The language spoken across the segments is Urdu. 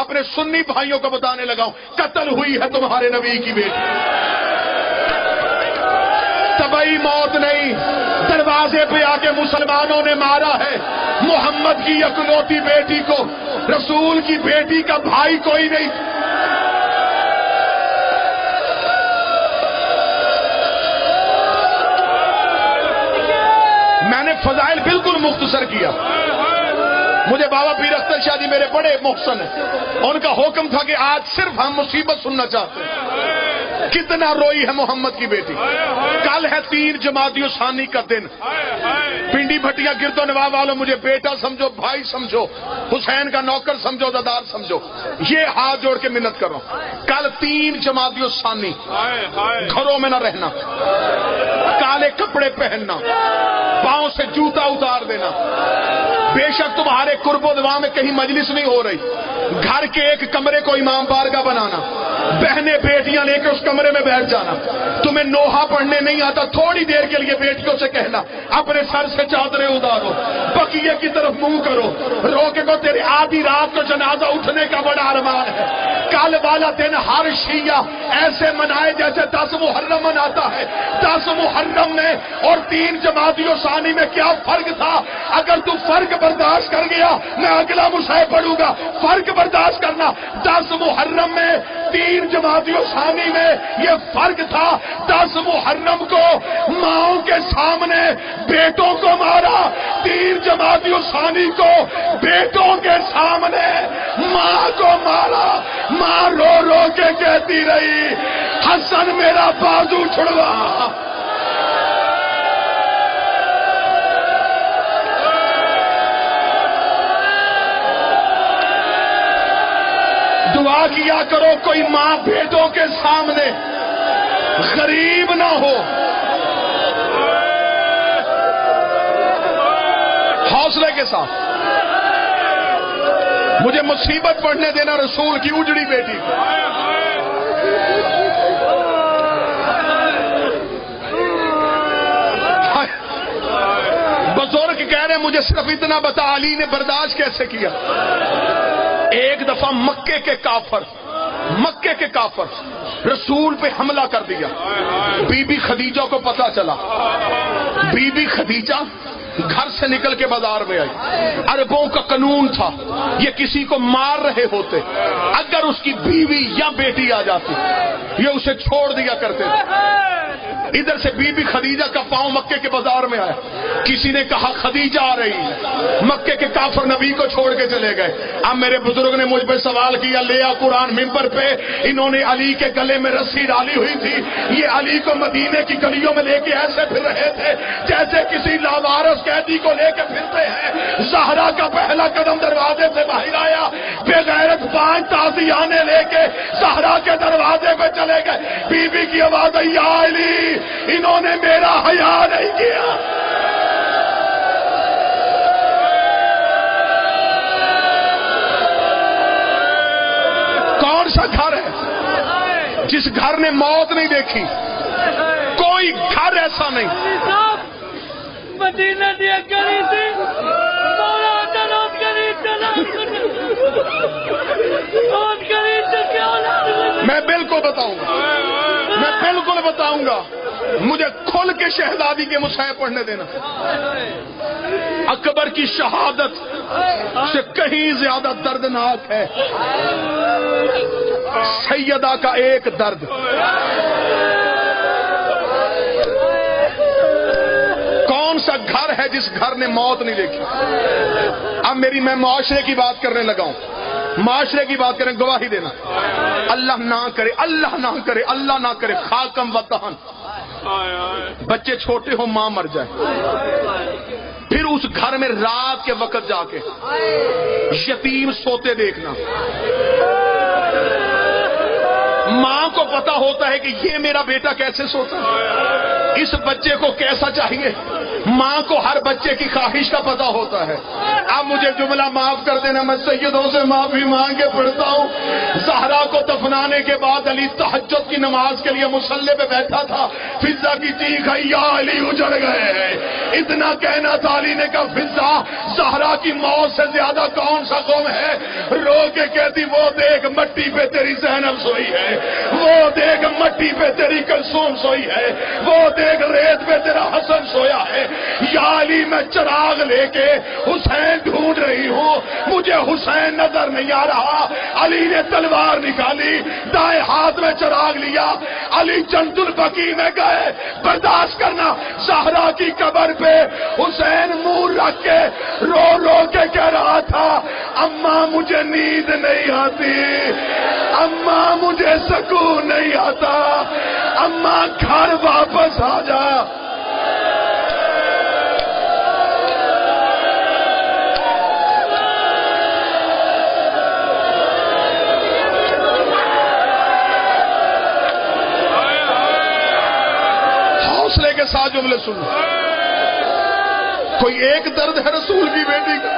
اپنے سنی بھائیوں کو بتانے لگا ہوں قتل ہوئی ہے تمہارے نبی کی بیٹی، طبعی موت نہیں، دروازے پہ آ کے مسلمانوں نے مارا ہے محمد کی اکلوتی بیٹی کو، رسول کی بیٹی کا بھائی کوئی نہیں۔ میں نے فضائل بالکل مختصر کیا۔ مجھے بابا پیر اختر شاہ جی میرے بڑے محسن ہیں، ان کا حکم تھا کہ آج صرف ہم مصیبت سننا چاہتے ہیں۔ کتنا روئی ہے محمد کی بیٹی۔ کل ہے 3 جمادی الثانی کا دن۔ پنڈی بھٹیا گرد و نواح والوں مجھے بیٹا سمجھو، بھائی سمجھو، حسین کا نوکر سمجھو، دادار سمجھو، یہ ہاتھ جوڑ کے منت کرو۔ کل 3 جمادی الثانی، گھروں میں نہ رہنا، کالے کپڑے پہننا، پاؤں سے جوتا اتار دینا۔ بے شک تمہارے قرب و دعا میں کہیں مجلس نہیں ہو رہی، گھر کے ایک کمرے کو امام بارگاہ بنانا، بہنیں بیٹیاں لے کے اس کمرے میں بیٹھ جانا۔ تمہیں نوحہ پڑھنے نہیں آتا، تھوڑی دیر کے لیے بیٹیوں سے کہنا اپنے سر سے چادریں اتارو، بقیہ کی طرف منہ کرو، رو کے کو تیری آدھی رات کو جنازہ اٹھنے کا بڑا ارمان ہے۔ کل والا دن ہر شیعہ ایسے منائے جیسے 10 محرم مناتا ہے۔ 10 محرم میں اور 3 جمادی الثانی میں کیا فرق تھا؟ اگر تو فرق برداشت کر گیا میں اگلا مصحف پڑھوں گا۔ فرق برداشت کرنا، 10 محرم میں 3 جمادی الثانی میں یہ فرق تھا۔ 10 محرم کو ماؤں کے سامنے بیٹوں کو مارا، 3 جمادی الثانی کو بیٹوں کے سامنے ماں کو مارا۔ ماں رو رو کے کہتی رہی حسن میرا بازو چھڑوا۔ دعا کیا کرو کوئی ماں بیٹوں کے سامنے غریب نہ ہو۔ حوصلے کے ساتھ مجھے مصیبت پڑھنے دینا رسول کی اجڑی بیٹی کو۔ بزرگ کہہ رہے مجھے صرف اتنا بتا علی نے برداشت کیسے کیا۔ ایک دفعہ مکے کے کافر رسول پہ حملہ کر دیا۔ بی بی خدیجہ کو پتا چلا، بی بی خدیجہ گھر سے نکل کے بازار میں آئی۔ عربوں کا قانون تھا یہ کسی کو مار رہے ہوتے اگر اس کی بیوی یا بیٹی آ جاتی یہ اسے چھوڑ دیا کرتے تھے۔ ادھر سے بی بی خدیجہ کا پاؤں مکے کے بازار میں آیا، کسی نے کہا خدیجہ آ رہی ہے، مکے کے کافر نبی کو چھوڑ کے چلے گئے۔ اب میرے بزرگ نے مجھ پہ سوال کیا، لیا قرآن ممبر پہ انہوں نے علی کے گلے میں رسی ڈالی ہوئی تھی، یہ علی کو مدینے کی گلیوں میں لے کے ایسے پھر رہے تھے جیسے کسی لاوارث قیدی کو لے کے پھرتے ہیں۔ زہرا کا پہلا قدم دروازے سے باہر آیا، بے غیرت 5 تازیانے لے کے زہرا کے دروازے پہ چلے گئے۔ بی بی کی آواز آئی یا علی انہوں نے میرا حیا نہیں کیا۔ کون سا گھر ہے جس گھر نے موت نہیں دیکھی؟ کوئی گھر ایسا نہیں۔ مدینہ دیا کری تھی مولا تناب کری میں بالکل بتاؤں گا، مجھے کھل کے شہزادی کے مصحف پڑھنے دینا۔ اکبر کی شہادت سے کہیں زیادہ دردناک ہے سیدہ کا ایک درد۔ کون سا گھر ہے جس گھر نے موت نہیں دیکھی؟ اب میں معاشرے کی بات کرنے لگا ہوں، معاشرے کی بات کریں، گواہی دینا۔ اللہ نہ کرے، اللہ نہ کرے، اللہ نہ کرے، خاکم وطن بچے چھوٹے ہو ماں مر جائے، پھر اس گھر میں رات کے وقت جا کے یتیم سوتے دیکھنا۔ ماں کو پتا ہوتا ہے کہ یہ میرا بیٹا کیسے سوتا ہے، اس بچے کو کیسا چاہیے۔ ماں کو ہر بچے کی خواہش کا پتا ہوتا ہے، اب مجھے جملہ معاف کر دینا، میں سیدوں سے معافی مانگ کے پڑھتا ہوں۔ زہرا کو دفنانے کے بعد علی تہجد کی نماز کے لیے مصلی پہ بیٹھا تھا، فضا کی چیخ آئی یا علی اجڑ گئے ہیں۔ اتنا کہنا تھا، علی نے کہا فضا زہرا کی موت سے زیادہ کون سا غم ہے؟ رو کے کہتی وہ دیکھ مٹی پہ تیری زینب سوئی ہے، وہ دیکھ مٹی پہ تیری کلثوم سوئی ہے، وہ دیکھ ریت پہ تیرا حسن سویا ہے۔ یا علی میں چراغ لے کے حسین ڈھونڈ رہی ہوں، مجھے حسین نظر نہیں آ رہا۔ علی نے تلوار نکالی، دائیں ہاتھ میں چراغ لیا، علی جنت البقیع میں گئے۔ برداشت کرنا، زہرا کی قبر پہ حسین منہ رکھ کے رو رو کے کہہ رہا تھا اماں مجھے نیند نہیں آتی، اماں مجھے سکون نہیں آتا، اماں گھر واپس آ جا۔ حوصلے کے ساتھ جملے سن، کوئی ایک درد ہے رسول کی بیٹی کا؟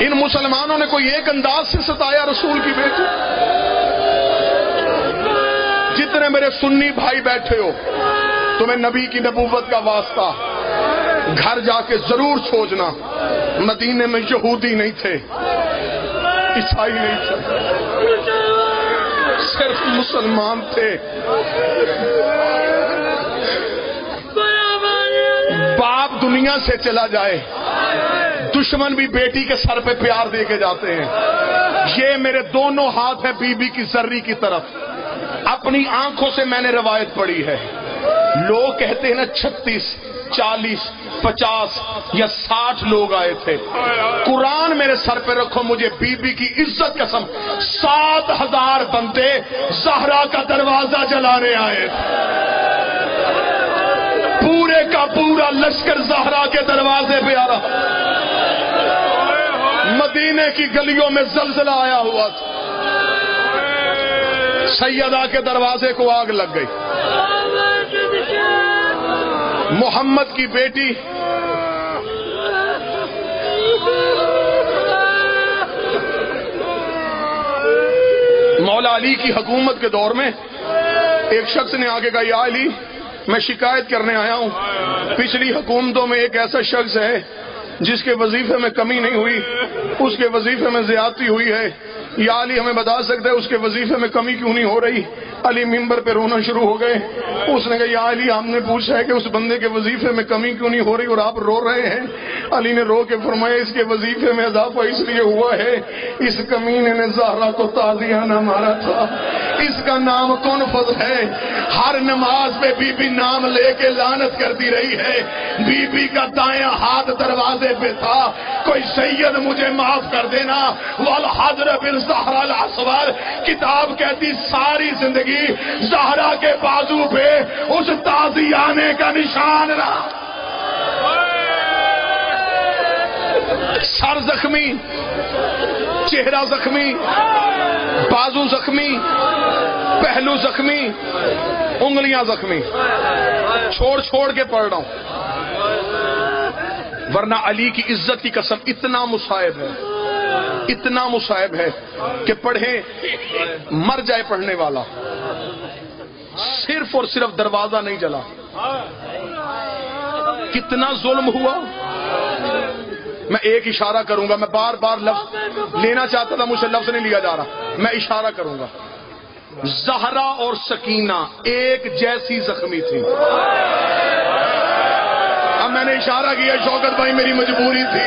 ان مسلمانوں نے کوئی ایک انداز سے ستایا رسول کی بیٹی؟ جتنے میرے سنی بھائی بیٹھے ہو، تمہیں نبی کی نبوت کا واسطہ گھر جا کے ضرور سوچنا، مدینے میں یہودی نہیں تھے، عیسائی نہیں تھے، صرف مسلمان تھے۔ باپ دنیا سے چلا جائے، دشمن بھی بیٹی کے سر پہ پیار دے کے جاتے ہیں۔ یہ میرے دونوں ہاتھ ہیں بی بی کی زری کی طرف، اپنی آنکھوں سے میں نے روایت پڑھی ہے۔ لوگ کہتے ہیں نا 36 40 50 یا 60 لوگ آئے تھے، قرآن میرے سر پہ رکھو، مجھے بی بی کی عزت قسم 7000 بندے زہرا کا دروازہ جلانے آئے تھے، پورے کا پورا لشکر زہرا کے دروازے پہ آ رہا۔ مدینے کی گلیوں میں زلزلہ آیا ہوا تھا، سیدہ کے دروازے کو آگ لگ گئی۔ محمد کی بیٹی مولا علی کی حکومت کے دور میں ایک شخص نے آگے کہا یا علی میں شکایت کرنے آیا ہوں، پچھلی حکومتوں میں ایک ایسا شخص ہے جس کے وظیفے میں کمی نہیں ہوئی، اس کے وظیفے میں زیادتی ہوئی ہے، یا علی ہمیں بتا سکتے ہیں اس کے وظیفے میں کمی کیوں نہیں ہو رہی؟ علی ممبر پہ رونا شروع ہو گئے۔ اس نے کہا یا علی ہم نے پوچھا ہے کہ اس بندے کے وظیفے میں کمی کیوں نہیں ہو رہی اور آپ رو رہے ہیں؟ علی نے رو کے فرمایا اس کے وظیفے میں اضافہ اس لیے ہوا ہے، اس کمینے نے زہرا کو تازیانہ مارا تھا، اس کا نام کنفذ ہے، ہر نماز پہ بی بی نام لے کے لعنت کرتی رہی ہے، بی بی کا دایاں ہاتھ دروازے پہ تھا، کوئی سید مجھے معاف کر دینا۔ والحضر بالزہرا الاسور کتاب کہتی ساری زندگی زہرا کے بازو پہ اس تازیانے کا نشان رہا، سر زخمی، چہرہ زخمی، بازو زخمی، پہلو زخمی، انگلیاں زخمی، چھوڑ چھوڑ کے پڑھ رہا ہوں، ورنہ علی کی عزت کی قسم اتنا مصائب ہے، اتنا مصائب ہے کہ پڑھے مر جائے پڑھنے والا، صرف اور صرف دروازہ نہیں جلا۔ کتنا ظلم ہوا۔ میں ایک اشارہ کروں گا، میں بار بار لفظ لینا چاہتا تھا، مجھ سے لفظ نہیں لیا جا رہا، میں اشارہ کروں گا۔ زہرا اور سکینہ ایک جیسی زخمی تھی۔ اب میں نے اشارہ کیا شوکت بھائی میری مجبوری تھی،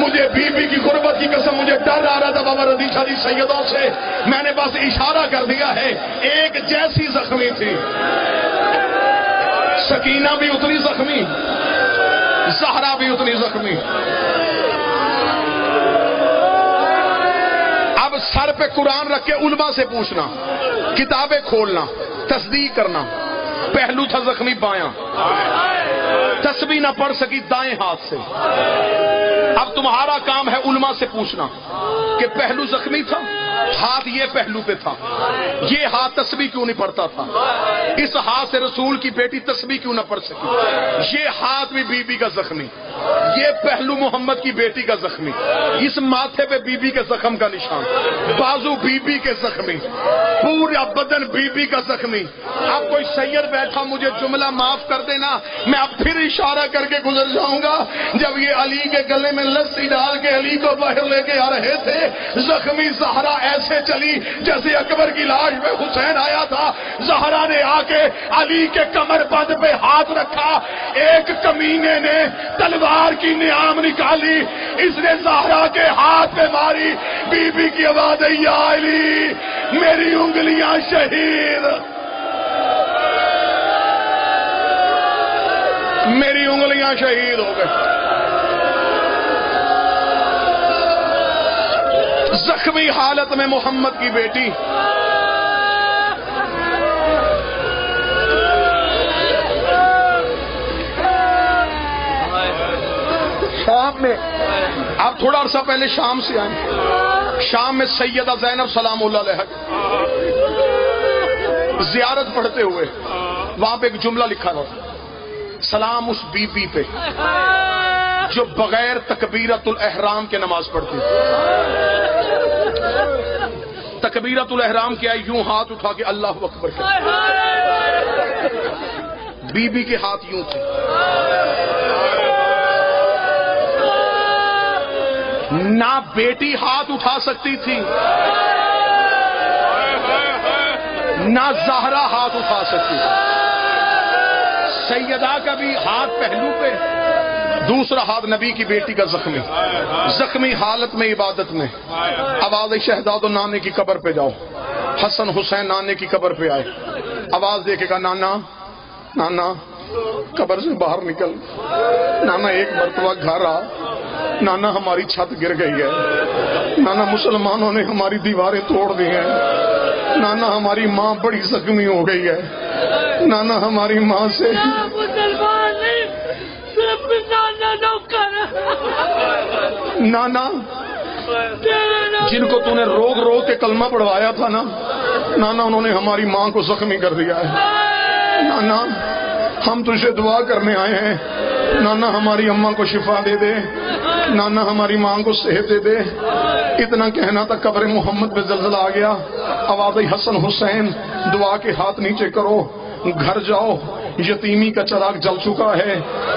مجھے بی بی کی غربت کی قسم مجھے ڈر آ رہا تھا بابا رضی شادی سیدوں سے، میں نے بس اشارہ کر دیا ہے، ایک جیسی زخمی تھی، سکینہ بھی اتنی زخمی، زہرا بھی اتنی زخمی۔ اب سر پہ قرآن رکھ کے علماء سے پوچھنا، کتابیں کھولنا، تصدیق کرنا، پہلو تھا زخمی بایاں، تسبیح نہ پڑھ سکی دائیں ہاتھ سے، اب تمہارا کام ہے علماء سے پوچھنا کہ پہلو زخمی تھا، ہاتھ یہ پہلو پہ تھا، یہ ہاتھ تسبیح کیوں نہیں پڑھتا تھا، اس ہاتھ سے رسول کی بیٹی تسبیح کیوں نہ پڑھ سکی، یہ ہاتھ بھی بی بی کا زخمی، یہ پہلو محمد کی بیٹی کا زخمی، اس ماتھے پہ بی بی کے زخم کا نشان، بازو بی بی کے زخمی، پورا بدن بی بی کا زخمی۔ اب کوئی سید بیٹھا مجھے جملہ معاف کر دینا، میں اب پھر اشارہ کر کے گزر جاؤں گا، جب یہ علی کے گلے میں لسی ڈال کے علی کو باہر لے کے آ رہے تھے، زخمی زہرا ایسے چلی جیسے اکبر کی لاش میں حسین آیا تھا، زہرا نے آ کے علی کے کمر بند پہ ہاتھ رکھا، ایک کمینے نے تلوار کی نیام نکالی، اس نے زہرا کے ہاتھ پہ ماری، بی بی کی آواز ہے یا علی میری انگلیاں شہید، میری انگلیاں شہید ہو گئی۔ زخمی حالت میں محمد کی بیٹی شام میں، آپ تھوڑا عرصہ پہلے شام سے آئے، شام میں سیدہ زینب سلام اللہ علیہا زیارت پڑھتے ہوئے وہاں پہ ایک جملہ لکھا تھا، سلام اس بی بی پہ جو بغیر تکبیرت الاحرام کے نماز پڑھتی تھی۔ تکبیرت الاحرام کیا ہے؟ یوں ہاتھ اٹھا کے اللہ اکبر کہتے، بی بی کے ہاتھ یوں تھے، نہ بیٹی ہاتھ اٹھا سکتی تھی نہ زہرا ہاتھ اٹھا سکتی تھی۔ سیدہ کا بھی ہاتھ پہلو پہ، دوسرا ہاتھ نبی کی بیٹی کا زخمی، زخمی حالت میں عبادت میں۔ آواز شہزاد و نانے کی قبر پہ جاؤ، حسن حسین نانے کی قبر پہ آئے، آواز دے کے کہا نانا نانا قبر سے باہر نکل، نانا ایک مرتبہ گھر آ، نانا ہماری چھت گر گئی ہے، نانا مسلمانوں نے ہماری دیواریں توڑ دی ہیں، نانا ہماری ماں بڑی زخمی ہو گئی ہے، نانا ہماری ماں سے نانا جن کو تو نے روک روک کے کلمہ پڑھوایا تھا نا، نانا انہوں نے ہماری ماں کو زخمی کر دیا ہے، نانا ہم تجھے دعا کرنے آئے ہیں، نانا ہماری اماں کو شفا دے دے، نانا ہماری ماں کو صحت دے دے۔ اتنا کہنا تھا قبر محمد پہ زلزلہ آ گیا، آواز حسن حسین دعا کے ہاتھ نیچے کرو، گھر جاؤ، یتیمی کا چراغ جل چکا ہے،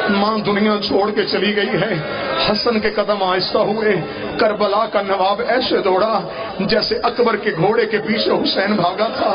ماں دنیا چھوڑ کے چلی گئی ہے۔ حسن کے قدم آہستہ ہوئے، کربلا کا نواب ایسے دوڑا جیسے اکبر کے گھوڑے کے پیچھے حسین بھاگا تھا،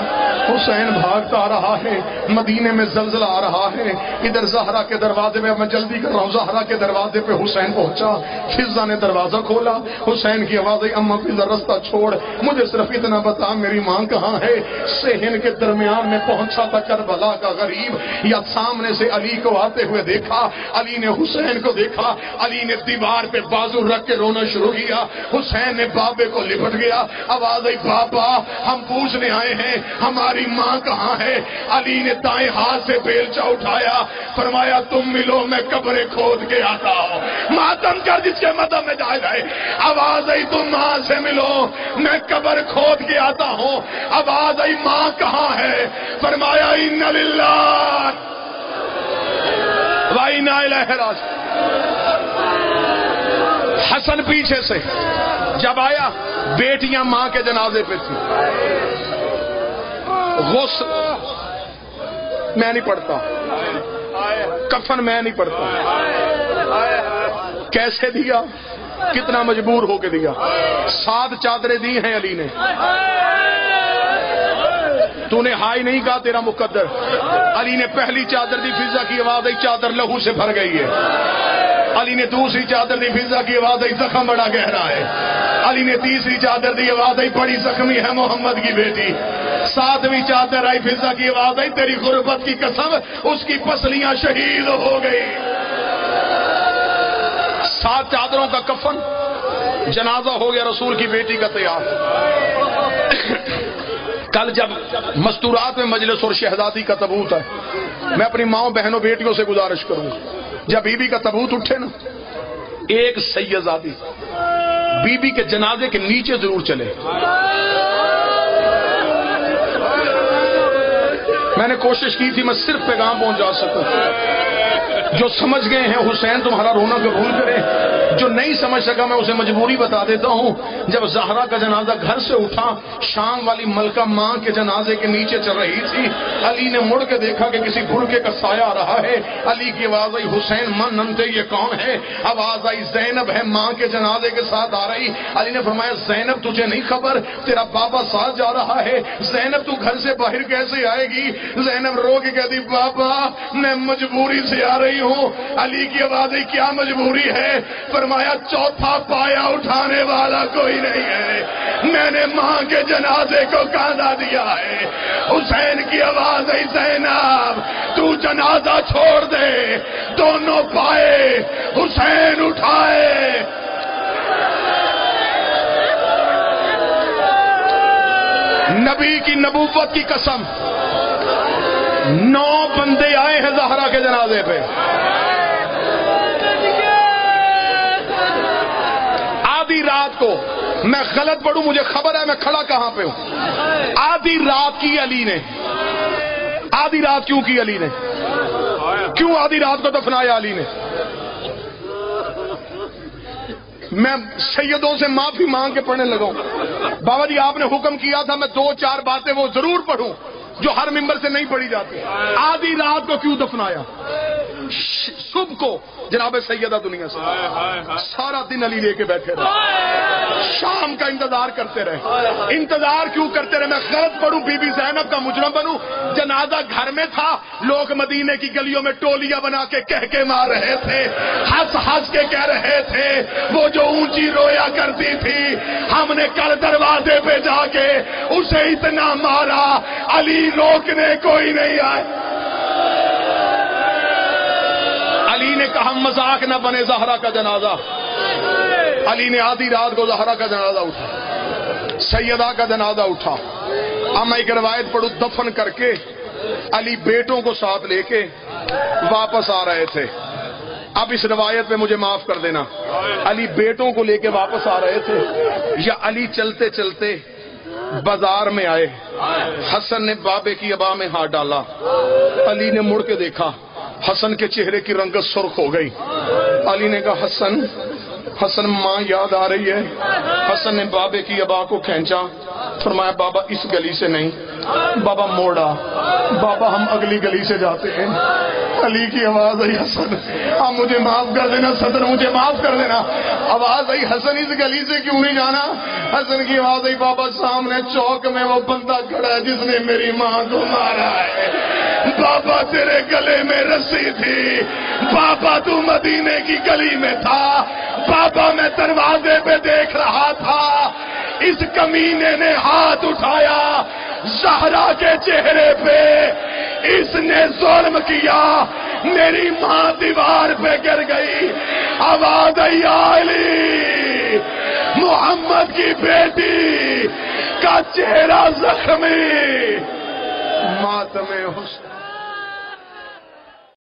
حسین بھاگتا آ رہا ہے، مدینے میں زلزلہ آ رہا ہے، ادھر زہرا کے دروازے میں، میں جلدی کر رہا ہوں، زہرا کے دروازے پہ حسین پہنچا، فضا نے دروازہ کھولا، حسین کی آواز آئی اماں فضا رستہ چھوڑ، مجھے صرف اتنا بتا میری ماں کہاں ہے۔ صحن کے درمیان میں پہنچا تھا کربلا کا غریب، یا سامنے سے علی کو آتے ہوئے دیکھا، علی نے حسین کو دیکھا، علی نے دیوار پہ بازو رکھ کے رونا شروع کیا، حسین نے بابے کو لپٹ گیا، آواز آئی بابا ہم پوچھنے آئے ہیں ہماری ماں کہاں ہے۔ علی نے دائیں ہاتھ سے بیلچا اٹھایا، فرمایا تم ملو میں قبریں کھود کے آتا ہوں، ماتم کر جس کے مدد میں جائے جائے۔ آواز آئی تم ماں سے ملو میں قبر کھود کے آتا ہوں، آواز آئی ماں کہاں ہے، فرمایا ان للہ وَإِنَّا إِلَيْهِ رَاجِعُونَ۔ حسن پیچھے سے جب آیا، بیٹیاں ماں کے جنازے پہ تھی، غسل میں نہیں پڑھتا، کفن میں نہیں پڑھتا، کیسے دیا، کتنا مجبور ہو کے دیا، 7 چادریں دی ہیں علی نے، تو نے ہائی نہیں کہا تیرا مقدر، علی نے پہلی چادر دی، فضا کی آواز آئی چادر لہو سے بھر گئی ہے، علی نے دوسری چادر دی، فضا کی آواز آئی زخم بڑا گہرا ہے، علی نے تیسری چادر دی، آواز آئی بڑی زخمی ہے محمد کی بیٹی، 7ویں چادر آئی، فضا کی آواز آئی تیری غربت کی قسم اس کی پسلیاں شہید ہو گئی۔ 7 چادروں کا کفن، جنازہ ہو گیا رسول کی بیٹی کا تیار۔ کل جب مستورات میں مجلس اور شہزادی کا تابوت ہے، میں اپنی ماؤں بہنوں بیٹیوں سے گزارش کروں، جب بی بی کا تابوت اٹھے نا ایک سیدزادی بی بی کے جنازے کے نیچے ضرور چلے. میں نے کوشش کی تھی میں صرف پیغام پہنچا سکوں. جو سمجھ گئے ہیں حسین تمہارا رونا قبول کرے، جو نہیں سمجھ سکا میں اسے مجبوری بتا دیتا ہوں. جب زہرا کا جنازہ گھر سے اٹھا، شام والی ملکہ ماں کے جنازے کے نیچے چل رہی تھی. علی نے مڑ کے دیکھا کہ کسی برقعے کا سایہ آ رہا ہے. علی کی آواز آئی، حسین من نمتے یہ کون ہے؟ آواز آئی، زینب ہے، ماں کے جنازے کے ساتھ آ رہی. علی نے فرمایا، زینب تجھے نہیں خبر تیرا بابا ساتھ جا رہا ہے؟ زینب تو گھر سے باہر کیسے آئے گی؟ زینب رو کے کہتی، بابا میں مجبوری سے آ رہی ہوں. علی کی آواز آئی، کیا مجبوری ہے؟ فرمایا، چوتھا پایا اٹھانے والا کوئی نہیں ہے، میں نے ماں کے جنازے کو کاندھا دیا ہے. حسین کی آواز آئی، زینب تو جنازہ چھوڑ دے. دونوں پائے حسین اٹھائے. نبی کی نبوت کی قسم، 9 بندے آئے ہیں زہرا کے جنازے پہ. آدھی رات کو، میں غلط پڑھوں مجھے خبر ہے میں کھڑا کہاں پہ ہوں. آدھی رات کی علی نے، آدھی رات کیوں کی علی نے؟ کیوں آدھی رات کو دفنایا علی نے؟ میں سیدوں سے معافی مانگ کے پڑھنے لگا ہوں. بابا جی آپ نے حکم کیا تھا میں 2-4 باتیں وہ ضرور پڑھوں جو ہر ممبر سے نہیں پڑھی جاتی. آدھی رات کو کیوں دفنایا؟ صبح کو جناب سیدہ دنیا سے سارا دن علی لے کے بیٹھے رہے، شام کا انتظار کرتے رہے. انتظار کیوں کرتے رہے؟ میں غلط پڑھوں بی بی زینب کا مجرم بنوں؟ جنازہ گھر میں تھا، لوگ مدینے کی گلیوں میں ٹولیاں بنا کے کہہ کے مار رہے تھے، ہنس ہنس کے کہہ رہے تھے وہ جو اونچی رویا کرتی تھی ہم نے کل دروازے پہ جا کے اسے اتنا مارا، علی روکنے کوئی نہیں آئے. علی نے کہا مذاق نہ بنے زہرا کا جنازہ. علی نے آدھی رات کو زہرا کا جنازہ اٹھا، سیدہ کا جنازہ اٹھا. اب میں ایک روایت پڑھوں، دفن کر کے علی بیٹوں کو ساتھ لے کے واپس آ رہے تھے. اب اس روایت پہ مجھے معاف کر دینا، علی بیٹوں کو لے کے واپس آ رہے تھے یا علی چلتے چلتے بازار میں آئے. حسن نے بابے کی ابا میں ہاتھ ڈالا. علی نے مڑ کے دیکھا، حسن کے چہرے کی رنگت سرخ ہو گئی. علی نے کہا، حسن حسن ماں یاد آ رہی ہے؟ حسن نے بابے کی ابا کو کھینچا، فرمایا بابا اس گلی سے نہیں. بابا موڑا، بابا ہم اگلی گلی سے جاتے ہیں. علی کی آواز آئی، حسن آپ مجھے معاف کر دینا، صدر مجھے معاف کر دینا. آواز آئی، حسن اس گلی سے کیوں نہیں جانا؟ حسن کی آواز آئی، بابا سامنے چوک میں وہ بندہ کھڑا ہے جس نے میری ماں کو مارا ہے. بابا تیرے گلے میں رسی تھی، بابا تو مدینے کی گلی میں تھا، بابا میں دروازے پہ دیکھ رہا تھا. اس کمینے نے ہاتھ اٹھایا زہرا کے چہرے پہ، اس نے ظلم کیا، میری ماں دیوار پہ گر گئی. آواز آئی، علی محمد کی بیٹی کا چہرہ زخمی. ماتم حسین